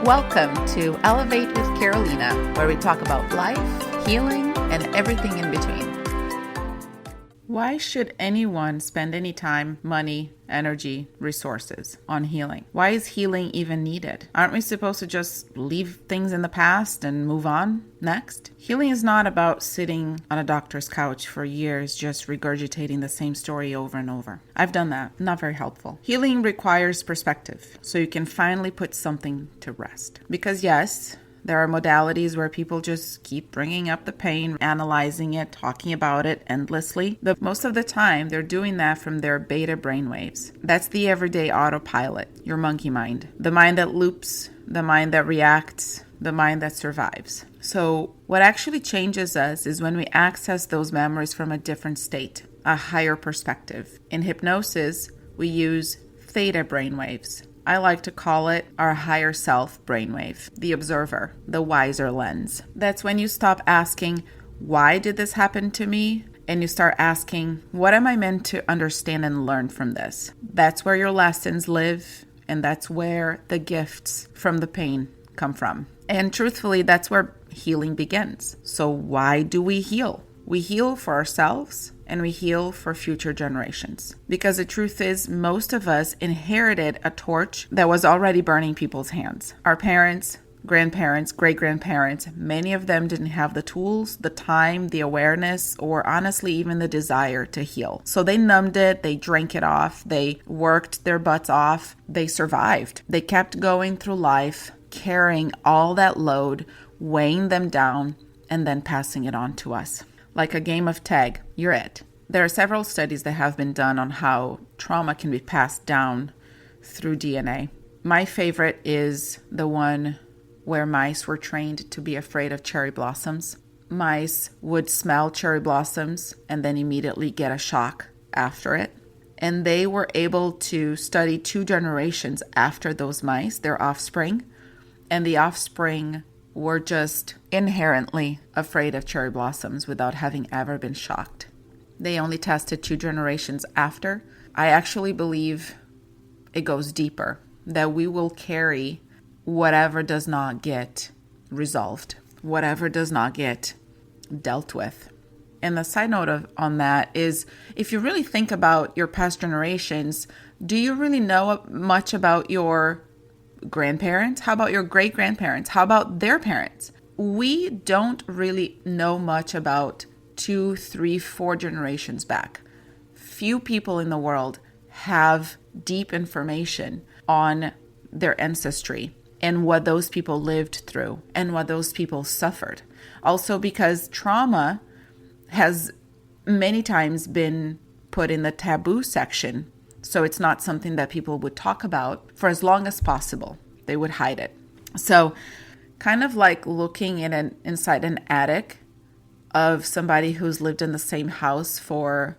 Welcome to Elevate with Carolina, where we talk about life, healing, and everything in between. Why should anyone spend any time, money, energy, resources on healing? Why is healing even needed? Aren't we supposed to just leave things in the past and move on next? Healing is not about sitting on a doctor's couch for years just regurgitating the same story over and over. I've done that. Not very helpful. Healing requires perspective, so you can finally put something to rest. Because yes, there are modalities where people just keep bringing up the pain, analyzing it, talking about it endlessly. But most of the time, they're doing that from their beta brainwaves. That's the everyday autopilot, your monkey mind. The mind that loops, the mind that reacts, the mind that survives. So what actually changes us is when we access those memories from a different state, a higher perspective. In hypnosis, we use theta brainwaves. I like to call it our higher self brainwave, the observer, the wiser lens. That's when you stop asking, why did this happen to me? And you start asking, what am I meant to understand and learn from this? That's where your lessons live, and that's where the gifts from the pain come from. And truthfully, that's where healing begins. So why do we heal? We heal for ourselves and we heal for future generations. Because the truth is, most of us inherited a torch that was already burning people's hands. Our parents, grandparents, great-grandparents, many of them didn't have the tools, the time, the awareness, or honestly even the desire to heal. So they numbed it, they drank it off, they worked their butts off, they survived. They kept going through life, carrying all that load, weighing them down, and then passing it on to us. Like a game of tag, you're it. There are several studies that have been done on how trauma can be passed down through DNA. My favorite is the one where mice were trained to be afraid of cherry blossoms. Mice would smell cherry blossoms and then immediately get a shock after it. And they were able to study 2 generations after those mice, their offspring, and the offspring were just inherently afraid of cherry blossoms without having ever been shocked. They only tested 2 generations after. I actually believe it goes deeper, that we will carry whatever does not get resolved, whatever does not get dealt with. And the side note on that is, if you really think about your past generations, do you really know much about your grandparents? How about your great-grandparents? How about their parents? We don't really know much about 2, 3, 4 generations back. Few people in the world have deep information on their ancestry and what those people lived through and what those people suffered. Also because trauma has many times been put in the taboo section. So it's not something that people would talk about for as long as possible. They would hide it. So kind of like looking inside an attic of somebody who's lived in the same house for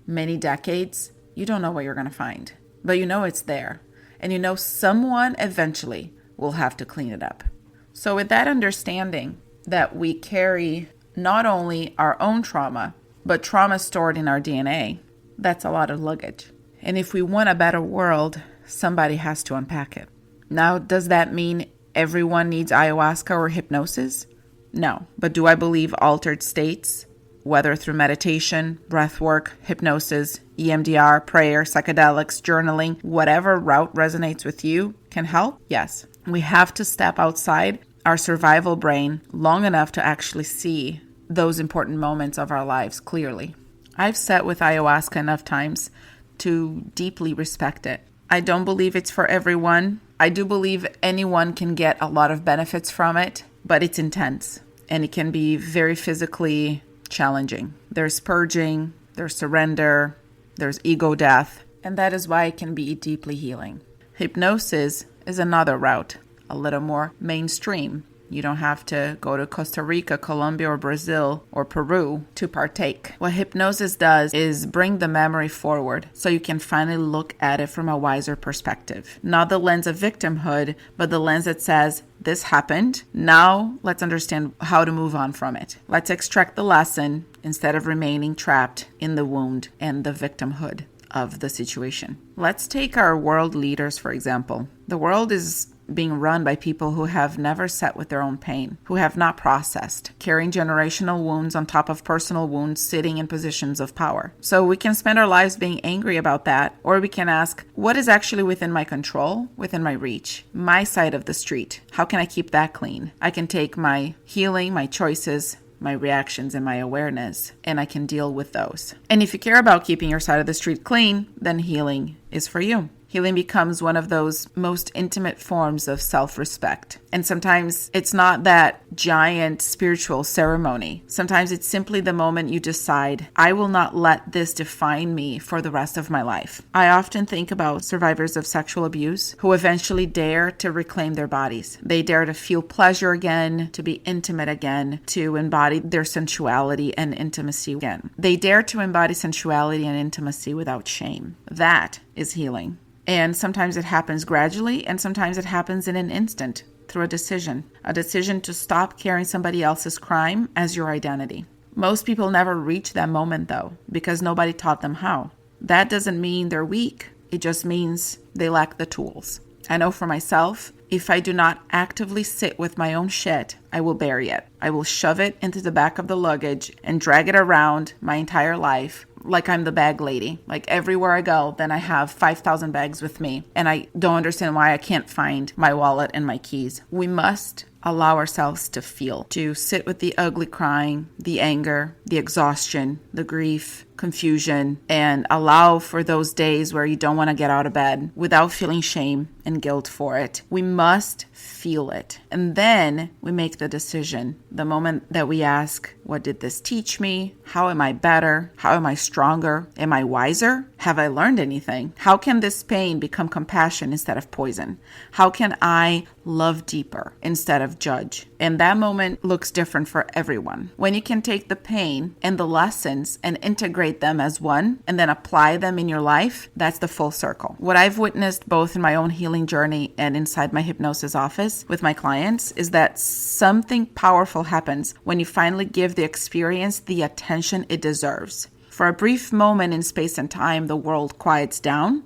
many decades, you don't know what you're going to find, but you know it's there. And you know someone eventually will have to clean it up. So with that understanding that we carry not only our own trauma, but trauma stored in our DNA, that's a lot of luggage. And if we want a better world, somebody has to unpack it. Now, does that mean everyone needs ayahuasca or hypnosis? No. But do I believe altered states, whether through meditation, breath work, hypnosis, EMDR, prayer, psychedelics, journaling, whatever route resonates with you, can help? Yes. We have to step outside our survival brain long enough to actually see those important moments of our lives clearly. I've sat with ayahuasca enough times to deeply respect it. I don't believe it's for everyone. I do believe anyone can get a lot of benefits from it, but it's intense and it can be very physically challenging. There's purging, there's surrender, there's ego death, and that is why it can be deeply healing. Hypnosis is another route, a little more mainstream. You don't have to go to Costa Rica, Colombia, or Brazil, or Peru to partake. What hypnosis does is bring the memory forward so you can finally look at it from a wiser perspective. Not the lens of victimhood, but the lens that says, this happened. Now let's understand how to move on from it. Let's extract the lesson instead of remaining trapped in the wound and the victimhood of the situation. Let's take our world leaders, for example. The world is being run by people who have never sat with their own pain, who have not processed, carrying generational wounds on top of personal wounds, sitting in positions of power. So we can spend our lives being angry about that, or we can ask, what is actually within my control, within my reach, my side of the street? How can I keep that clean? I can take my healing, my choices, my reactions, and my awareness, and I can deal with those. And if you care about keeping your side of the street clean, then healing is for you. Healing becomes one of those most intimate forms of self-respect. And sometimes it's not that giant spiritual ceremony. Sometimes it's simply the moment you decide, I will not let this define me for the rest of my life. I often think about survivors of sexual abuse who eventually dare to reclaim their bodies. They dare to feel pleasure again, to be intimate again, to embody their sensuality and intimacy again. They dare to embody sensuality and intimacy without shame. That is healing. And sometimes it happens gradually, and sometimes it happens in an instant through a decision to stop carrying somebody else's crime as your identity. Most people never reach that moment, though, because nobody taught them how. That doesn't mean they're weak. It just means they lack the tools. I know for myself, if I do not actively sit with my own shit, I will bury it. I will shove it into the back of the luggage and drag it around my entire life like I'm the bag lady. Like everywhere I go, then I have 5,000 bags with me. And I don't understand why I can't find my wallet and my keys. We must allow ourselves to feel, to sit with the ugly crying, the anger, the exhaustion, the grief, confusion, and allow for those days where you don't want to get out of bed without feeling shame and guilt for it. We must feel it. And then we make the decision. The moment that we ask, what did this teach me? How am I better? How am I stronger? Am I wiser? Have I learned anything? How can this pain become compassion instead of poison? How can I love deeper instead of judge? And that moment looks different for everyone. When you can take the pain and the lessons and integrate them as one and then apply them in your life, that's the full circle. What I've witnessed both in my own healing journey and inside my hypnosis office with my clients is that something powerful happens when you finally give the experience the attention it deserves. For a brief moment in space and time, the world quiets down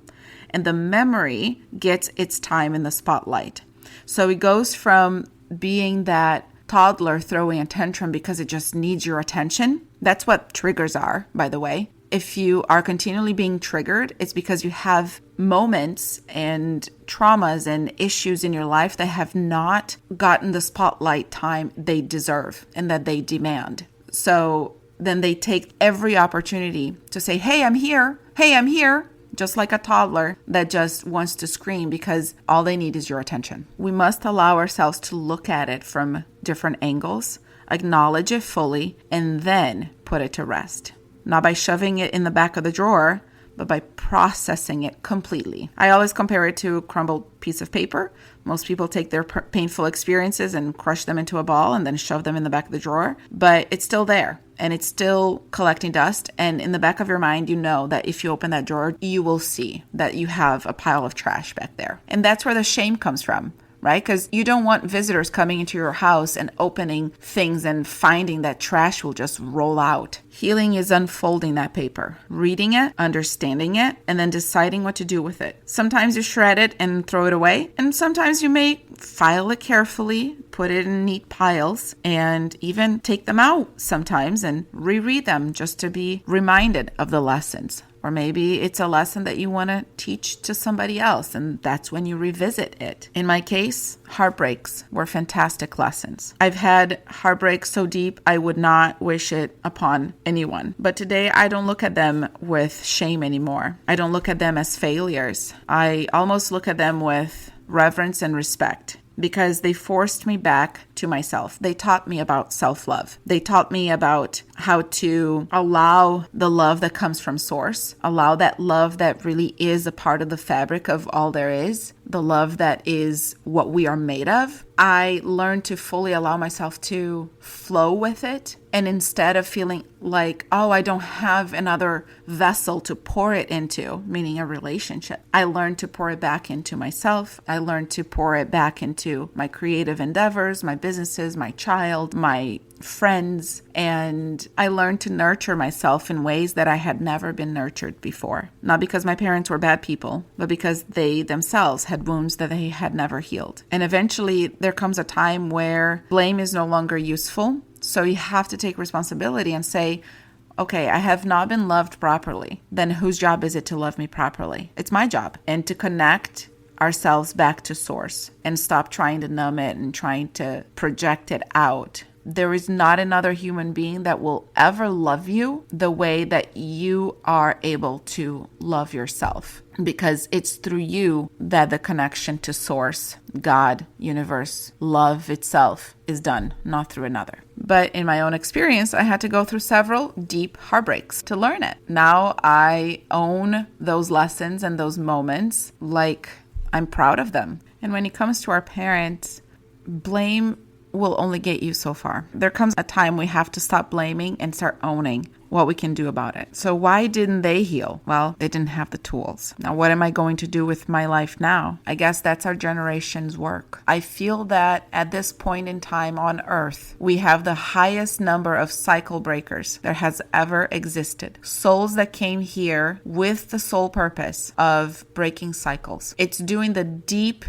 and the memory gets its time in the spotlight. So it goes from being that toddler throwing a tantrum because it just needs your attention. That's what triggers are, by the way. If you are continually being triggered, it's because you have moments and traumas and issues in your life that have not gotten the spotlight time they deserve and that they demand. So then they take every opportunity to say, hey, I'm here. Hey, I'm here. Just like a toddler that just wants to scream because all they need is your attention. We must allow ourselves to look at it from different angles, acknowledge it fully, and then put it to rest. Not by shoving it in the back of the drawer, but by processing it completely. I always compare it to a crumbled piece of paper. Most people take their painful experiences and crush them into a ball and then shove them in the back of the drawer, but it's still there and it's still collecting dust. And in the back of your mind, you know that if you open that drawer, you will see that you have a pile of trash back there. And that's where the shame comes from, right? Because you don't want visitors coming into your house and opening things and finding that trash will just roll out. Healing is unfolding that paper, reading it, understanding it, and then deciding what to do with it. Sometimes you shred it and throw it away, and sometimes you may file it carefully, put it in neat piles, and even take them out sometimes and reread them just to be reminded of the lessons. Or maybe it's a lesson that you want to teach to somebody else, and that's when you revisit it. In my case, heartbreaks were fantastic lessons. I've had heartbreaks so deep I would not wish it upon anyone. But today I don't look at them with shame anymore. I don't look at them as failures. I almost look at them with reverence and respect, because they forced me back to myself. They taught me about self-love. They taught me about how to allow the love that comes from source, allow that love that really is a part of the fabric of all there is, the love that is what we are made of. I learned to fully allow myself to flow with it. And instead of feeling like, oh, I don't have another vessel to pour it into, meaning a relationship, I learned to pour it back into myself. I learned to pour it back into my creative endeavors, my businesses, my child, my friends, And I learned to nurture myself in ways that I had never been nurtured before. Not because my parents were bad people, but because they themselves had wounds that they had never healed. And eventually there comes a time where blame is no longer useful. So you have to take responsibility and say, okay, I have not been loved properly. Then whose job is it to love me properly? It's my job. And to connect ourselves back to source and stop trying to numb it and trying to project it out. There is not another human being that will ever love you the way that you are able to love yourself, because it's through you that the connection to source, God, universe, love itself is done, not through another. But in my own experience, I had to go through several deep heartbreaks to learn it. Now I own those lessons and those moments like I'm proud of them. And when it comes to our parents, blame will only get you so far. There comes a time we have to stop blaming and start owning what we can do about it. So why didn't they heal? Well, they didn't have the tools. Now, what am I going to do with my life now? I guess that's our generation's work. I feel that at this point in time on Earth, we have the highest number of cycle breakers there has ever existed. Souls that came here with the sole purpose of breaking cycles. It's doing the deep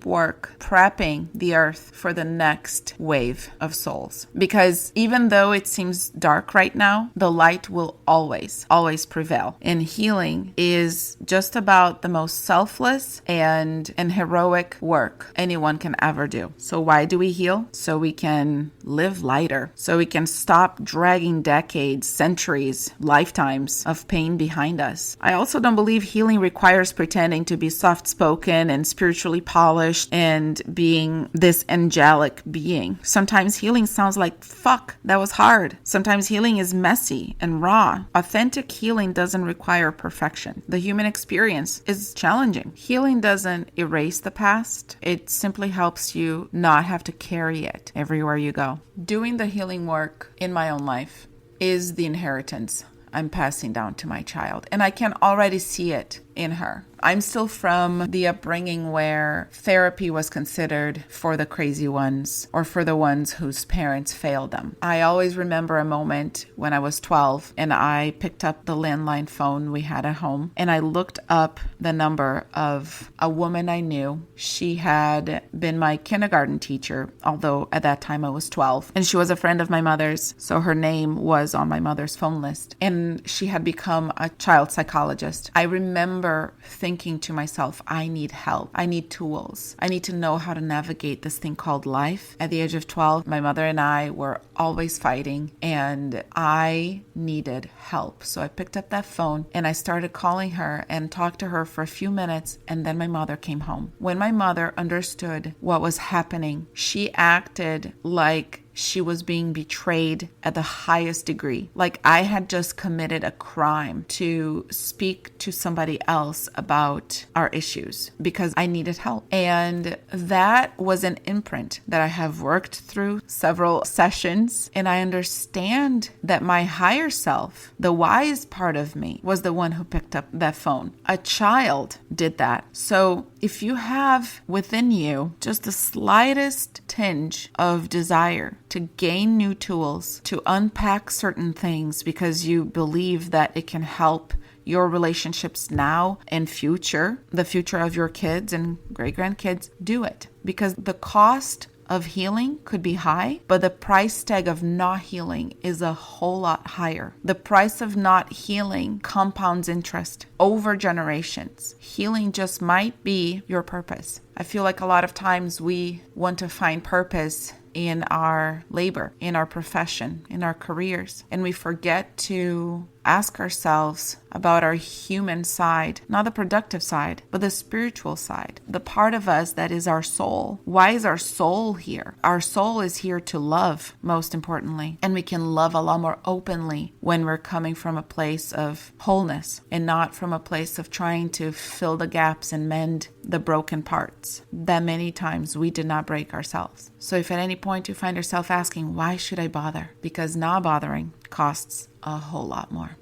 work, prepping the earth for the next wave of souls. Because even though it seems dark right now, the light will always prevail. And healing is just about the most selfless and heroic work anyone can ever do. So why do we heal? So we can live lighter. So we can stop dragging decades, centuries, lifetimes of pain behind us. I also don't believe healing requires pretending to be soft-spoken and spiritually polished and being this angelic being. Sometimes healing sounds like, fuck, that was hard. Sometimes healing is messy and raw. Authentic healing doesn't require perfection. The human experience is challenging. Healing doesn't erase the past. It simply helps you not have to carry it everywhere you go. Doing the healing work in my own life is the inheritance I'm passing down to my child. And I can already see it in her. I'm still from the upbringing where therapy was considered for the crazy ones or for the ones whose parents failed them. I always remember a moment when I was 12 and I picked up the landline phone we had at home and I looked up the number of a woman I knew. She had been my kindergarten teacher, although at that time I was 12, and she was a friend of my mother's, so her name was on my mother's phone list, and she had become a child psychologist. I remember thinking to myself, I need help. I need tools. I need to know how to navigate this thing called life. At the age of 12, my mother and I were always fighting and I needed help. So I picked up that phone and I started calling her and talked to her for a few minutes, and then my mother came home. When my mother understood what was happening, she acted like she was being betrayed at the highest degree. Like I had just committed a crime to speak to somebody else about our issues because I needed help. And that was an imprint that I have worked through several sessions. And I understand that my higher self, the wise part of me, was the one who picked up that phone. A child did that. So if you have within you just the slightest tinge of desire to gain new tools, to unpack certain things because you believe that it can help your relationships now and future, the future of your kids and great-grandkids, do it. Because the cost of healing could be high, but the price tag of not healing is a whole lot higher. The price of not healing compounds interest over generations. Healing just might be your purpose. I feel like a lot of times we want to find purpose in our labor, in our profession, in our careers, and we forget to ask ourselves about our human side, not the productive side, but the spiritual side, the part of us that is our soul. Why is our soul here? Our soul is here to love, most importantly, and we can love a lot more openly when we're coming from a place of wholeness and not from a place of trying to fill the gaps and mend the broken parts that many times we did not break ourselves. So if at any point you find yourself asking, why should I bother? Because not bothering costs a whole lot more.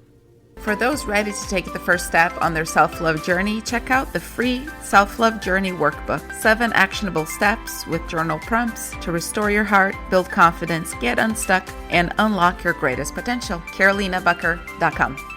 For those ready to take the first step on their self-love journey, check out the free Self-Love Journey Workbook. 7 actionable steps with journal prompts to restore your heart, build confidence, get unstuck, and unlock your greatest potential. CarolinaBucker.com.